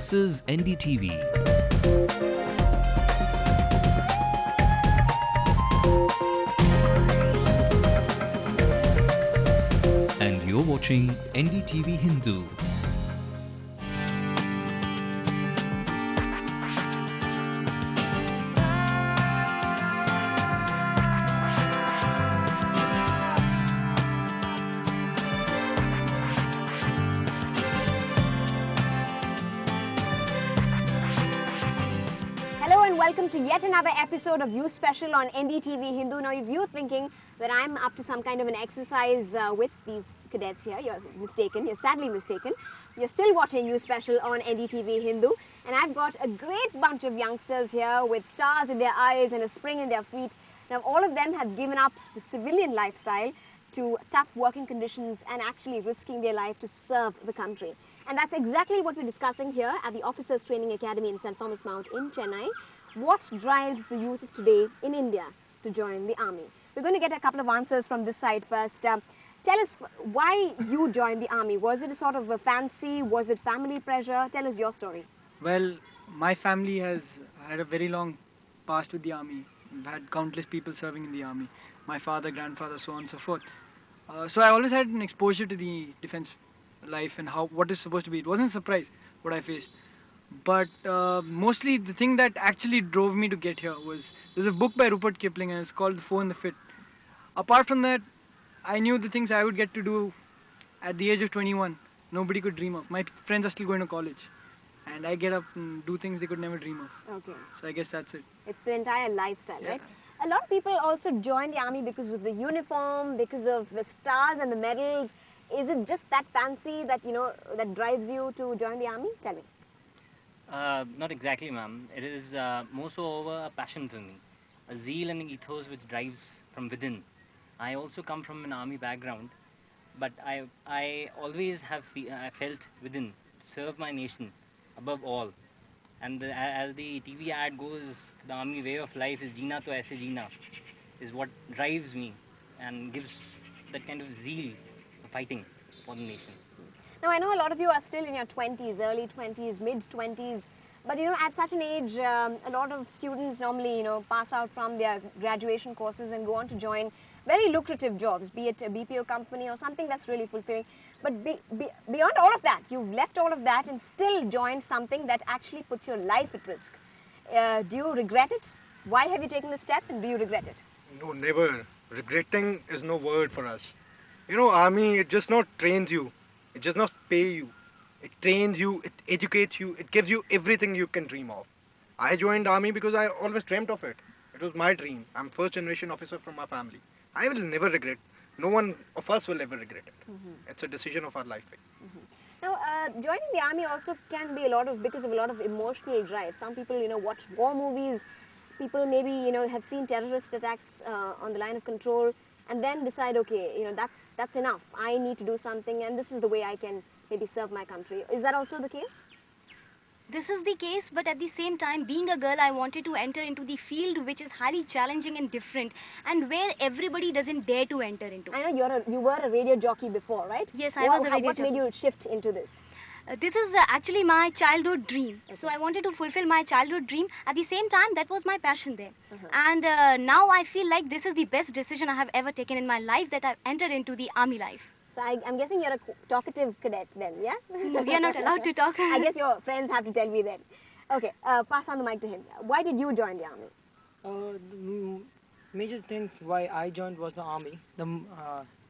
This is NDTV. And you're watching NDTV Hindu. Welcome to yet another episode of You Special on NDTV Hindu. Now, if you're thinking that I'm up to some kind of an exercise with these cadets here, you're mistaken. You're sadly mistaken. You're still watching You Special on NDTV Hindu. And I've got a great bunch of youngsters here with stars in their eyes and a spring in their feet. Now, all of them have given up the civilian lifestyle to tough working conditions and actually risking their life to serve the country. And that's exactly what we're discussing here at the Officers Training Academy in St. Thomas Mount in Chennai. What drives the youth of today in India to join the army? We're going to get a couple of answers from this side first. Tell us why you joined the army. Was it a sort of a fancy? Was it family pressure? Tell us your story. Well, my family has had a very long past with the army. We've had countless people serving in the army. My father, grandfather, so on and so forth. So I always had an exposure to the defense life and what is supposed to be. It wasn't a surprise what I faced. But mostly the thing that actually drove me to get here was, there's a book by Rupert Kipling and it's called The Foe and the Fit. Apart from that, I knew the things I would get to do at the age of 21. Nobody could dream of. My friends are still going to college. And I get up and do things they could never dream of. Okay. So I guess that's it. It's the entire lifestyle, Yeah. right? A lot of people also join the army because of the uniform, because of the stars and the medals. Is it just that fancy that, that drives you to join the army? Tell me. Not exactly, ma'am. It is more so over a passion for me, a zeal and ethos which drives from within. I also come from an army background, but I always have felt within to serve my nation above all. And as the TV ad goes, the army way of life is Jeena to aise jeena, is what drives me and gives that kind of zeal for fighting for the nation. Now, I know a lot of you are still in your 20s, early 20s, mid 20s, but at such an age, a lot of students normally, pass out from their graduation courses and go on to join very lucrative jobs, be it a BPO company or something that's really fulfilling. But beyond all of that, you've left all of that and still joined something that actually puts your life at risk. Do you regret it? Why have you taken this step and do you regret it? No, never. Regretting is no word for us. Army, it just not trains you. It does not pay you. It trains you, it educates you, it gives you everything you can dream of. I joined army because I always dreamt of it. It was my dream. I'm first generation officer from my family. I will never regret. No one of us will ever regret it. Mm-hmm. It's a decision of our life. Mm-hmm. Now, joining the army also can be because of a lot of emotional drive. Some people, watch war movies. People maybe, have seen terrorist attacks on the line of control and then decide, okay, that's enough. I need to do something and this is the way I can maybe serve my country. Is that also the case? This is the case, but at the same time, being a girl, I wanted to enter into the field which is highly challenging and different and where everybody doesn't dare to enter into. I know you were a radio jockey before, right? Yes, I was a radio jockey. What made you shift into this? This is actually my childhood dream. Okay. So I wanted to fulfill my childhood dream. At the same time, that was my passion there. And now I feel like this is the best decision I have ever taken in my life, that I've entered into the army life. So I'm guessing you're a talkative cadet then, yeah? No, we are not allowed to talk. I guess your friends have to tell me then. Okay, pass on the mic to him. Why did you join the army? The major thing why I joined was the army.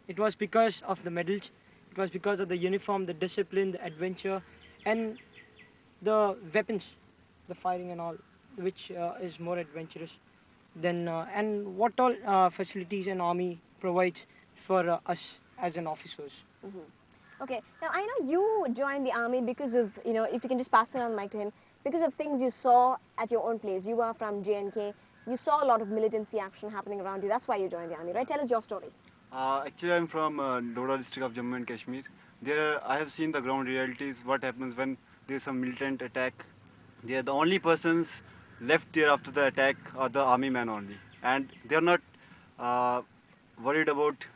It was because of the medals. It was because of the uniform, the discipline, the adventure, and the weapons, the firing and all, which is more adventurous than and what all facilities an army provides for us as an officers. Mm-hmm. Okay, now I know you joined the army because of, if you can just pass it on the mic to him, because of things you saw at your own place. You were from J&K, you saw a lot of militancy action happening around you. That's why you joined the army, right? Tell us your story. Actually, I'm from Doda district of Jammu and Kashmir. There, I have seen the ground realities, what happens when there's some militant attack. They are the only persons left there after the attack are the army men only. And they are not worried about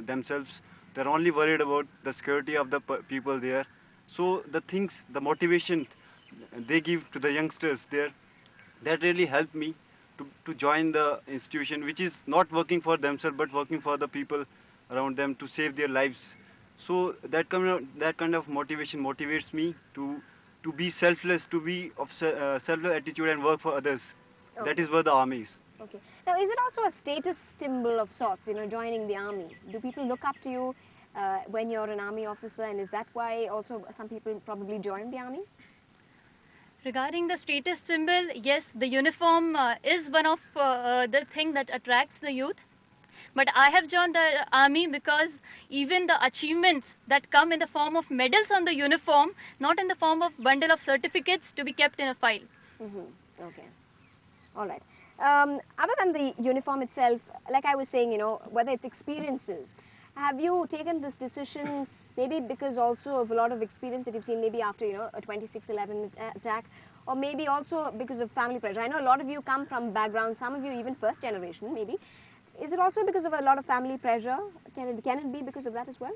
themselves. They're only worried about the security of the people there. So the things, the motivation they give to the youngsters there, that really helped me to join the institution, which is not working for themselves but working for the people around them to save their lives. So that kind of motivation motivates me to be selfless, to be of selfless attitude and work for others. Okay. That is what the army is. Okay. Now, is it also a status symbol of sorts, joining the army? Do people look up to you when you're an army officer, and is that why also some people probably join the army? Regarding the status symbol, yes, the uniform is one of the thing that attracts the youth. But I have joined the army because even the achievements that come in the form of medals on the uniform, not in the form of bundle of certificates to be kept in a file. Okay. All right. Other than the uniform itself, like I was saying, whether it's experiences, have you taken this decision maybe because also of a lot of experience that you've seen maybe after, a 26/11 attack, or maybe also because of family pressure? I know a lot of you come from backgrounds, some of you even first generation maybe. Is it also because of a lot of family pressure? Can it be because of that as well?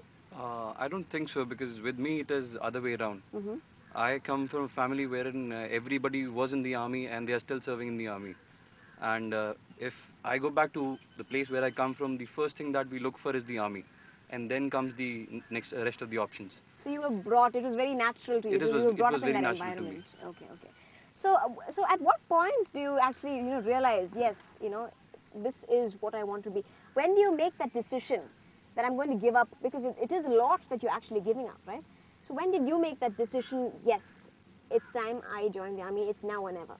I don't think so, because with me it is other way around. I come from a family wherein everybody was in the army and they are still serving in the army. And if I go back to the place where I come from, the first thing that we look for is the army. And then comes the next rest of the options. So you were brought, it was very natural to you. You were brought up in that environment. Okay. So at what point do you actually, realize, yes, this is what I want to be? When do you make that decision that I'm going to give up? Because it is a lot that you're actually giving up, right? So when did you make that decision, yes, it's time I join the army, it's now or never?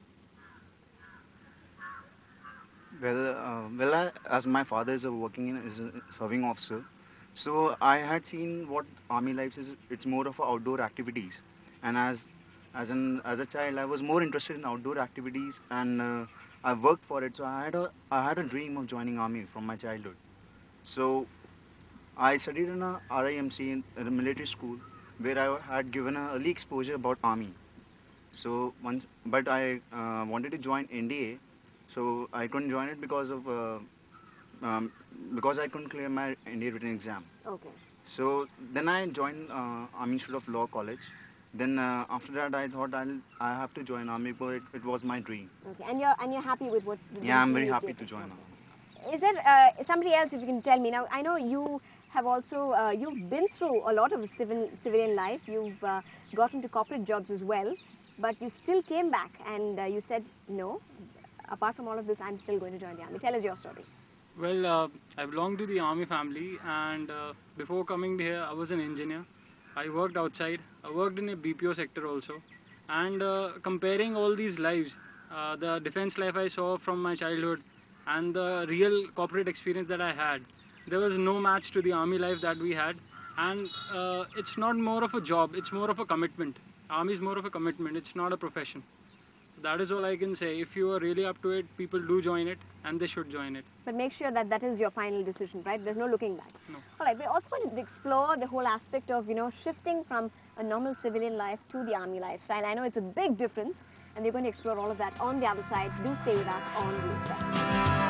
Well, as my father is is a serving officer, so I had seen what army life is. It's more of outdoor activities, and as a child, I was more interested in outdoor activities, and I worked for it. So I had a dream of joining army from my childhood. So I studied in a RIMC in a military school where I had given an early exposure about army. So but I wanted to join NDA, so I couldn't join it because I couldn't clear my NDA written exam. Okay. So then I joined Army Institute of Law College. Then after that, I thought I have to join army because it was my dream. Okay, and you're happy with what? Yeah, I'm very happy to join army. Is there somebody else, if you can tell me now? I know you have also you've been through a lot of civilian life. You've got into corporate jobs as well, but you still came back and you said no. Apart from all of this, I'm still going to join the army. Tell us your story. Well, I belong to the army family, and before coming here, I was an engineer. I worked outside. I worked in a BPO sector also. And comparing all these lives, the defense life I saw from my childhood and the real corporate experience that I had, there was no match to the army life that we had. And it's not more of a job, it's more of a commitment. Army is more of a commitment, it's not a profession. That is all I can say. If you are really up to it, people do join it, and they should join it. But make sure that that is your final decision, right? There's no looking back. No. All right, we're also going to explore the whole aspect of, shifting from a normal civilian life to the army lifestyle. I know it's a big difference, and we're going to explore all of that on the other side. Do stay with us on View Special.